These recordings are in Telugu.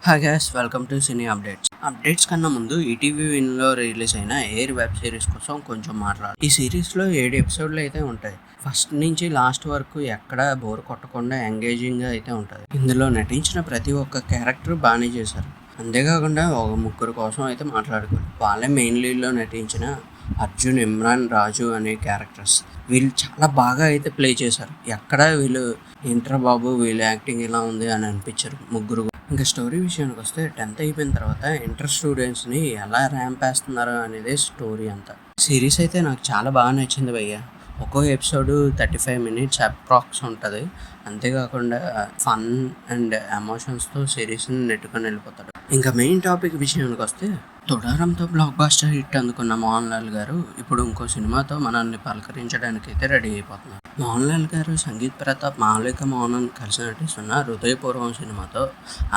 Hi guys, welcome to cine updates కన్నా ముందు ఈటీవీ విన్లో రిలీజ్ అయిన ఎయిర్ వెబ్ సిరీస్ కోసం కొంచెం మాట్లాడాలి. ఈ సిరీస్లో 7 ఎపిసోడ్లు అయితే ఉంటాయి. ఫస్ట్ నుంచి లాస్ట్ వరకు ఎక్కడ బోర్ కొట్టకుండా ఎంగేజింగ్గా అయితే ఉంటుంది. ఇందులో నటించిన ప్రతి ఒక్క క్యారెక్టర్ బాగానే చేశారు. అంతేకాకుండా ఒక ముగ్గురు కోసం అయితే మాట్లాడుకోవాలి. వాళ్ళే మెయిన్ లీడ్లో నటించిన అర్జున్, ఇమ్రాన్, రాజు అనే క్యారెక్టర్స్ వీళ్ళు చాలా బాగా అయితే ప్లే చేశారు. ఎక్కడ వీళ్ళు ఏంట్రా బాబు వీళ్ళ యాక్టింగ్ ఇలా ఉంది అని అనిపించారు ముగ్గురు. ఇంకా స్టోరీ విషయానికి వస్తే 10th అయిపోయిన తర్వాత ఇంటర్ స్టూడెంట్స్ని ఎలా ర్యాంప్ వేస్తున్నారు అనేది స్టోరీ అంతా. సిరీస్ అయితే నాకు చాలా బాగా నచ్చింది భయ్య. ఒక్కో ఎపిసోడ్ 35 minutes అప్రాక్స్ ఉంటుంది. అంతేకాకుండా ఫన్ అండ్ ఎమోషన్స్తో సిరీస్ని నెట్టుకొని వెళ్ళిపోతాడు. ఇంకా మెయిన్ టాపిక్ విషయానికి వస్తే తొడారంతో బ్లాక్ బాస్టర్ హిట్ అందుకున్న మోహన్ లాల్ గారు ఇప్పుడు ఇంకో సినిమాతో మనల్ని పలకరించడానికి అయితే రెడీ అయిపోతున్నారు. మోహన్ లాల్ గారు సంగీత్ ప్రతాప్, మాళవిక మోహన్ కలిసి నటిస్తున్న హృదయపూర్వం సినిమాతో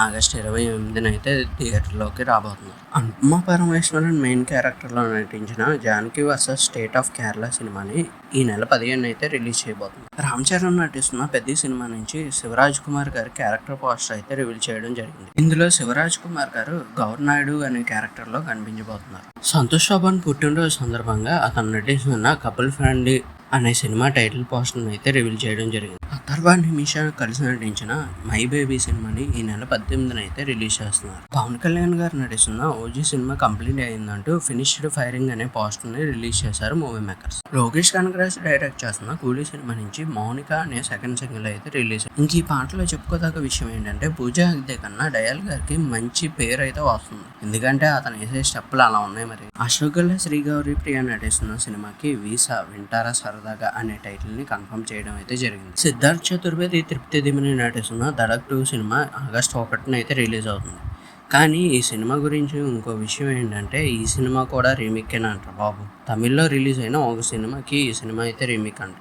ఆగస్టు 28న అయితే థియేటర్లోకి రాబోతున్నారు. అనుపమ పరమేశ్వరన్ మెయిన్ క్యారెక్టర్లో నటించిన Janaki versus state of Kerala సినిమాని ఈ నెల 15 అయితే రిలీజ్ చేయబోతుంది. రామ్ చరణ్ నటిస్తున్న పెద్ద సినిమా నుంచి శివరాజ్ కుమార్ గారి క్యారెక్టర్ పోస్టర్ అయితే రివీల్ చేయడం జరిగింది. ఇందులో శివరాజ్ కుమార్ గారు గౌర్ నాయుడు అనే క్యారెక్టర్ లో కనిపించబోతున్నారు. సంతోష్ శోభన్ పుట్టినరోజు సందర్భంగా అతను నటిస్తున్న కపుల్ ఫ్రెండ్లీ అనే సినిమా టైటిల్ పోస్టర్ అయితే రివీల్ చేయడం జరిగింది. అథర్వ నిమిషా కలిసి నటించిన మై బేబీ సినిమాని ఈ నెల 18న అయితే రిలీజ్ చేస్తున్నారు. పవన్ కళ్యాణ్ గారు నటిస్తున్న ఓజీ సినిమా కంప్లీట్ అయిందంటూ ఫినిష్డ్ ఫైరింగ్ అనే పోస్టర్ ని రిలీజ్ చేశారు movie makers. Lokesh Kanagaraj direct చేస్తున్న కూలీ సినిమా నుంచి మౌనిక అనే సెకండ్ సింగిల్ అయితే రిలీజ్. ఇంక ఈ పాటలో చెప్పుకోదగ్గ విషయం ఏంటంటే పూజా హెగ్డే కన్నా డయాల్ గారికి మంచి పేరు అయితే వస్తుంది. ఎందుకంటే అతను వేసే స్టెప్పులు అలా ఉన్నాయి. మరి అశోక్ శ్రీ గౌరీ ప్రియ నటిస్తున్న సినిమాకి వీసా వింటారా సరదాగా అనే టైటిల్ ని కన్ఫర్మ్ చేయడం అయితే జరిగింది. సిద్ధార్థ్ చతుర్వేది, తృప్తి దిమిని నటిస్తున్న ధడక్ 2 సినిమా ఆగస్టు 1న అయితే రిలీజ్ అవుతుంది. కానీ ఈ సినిమా గురించి ఇంకో విషయం ఏంటంటే ఈ సినిమా కూడా రీమేక్ అంటారు బాబు. తమిళ్లో రిలీజ్ అయిన ఒక సినిమాకి ఈ సినిమా అయితే రీమేక్ అంట.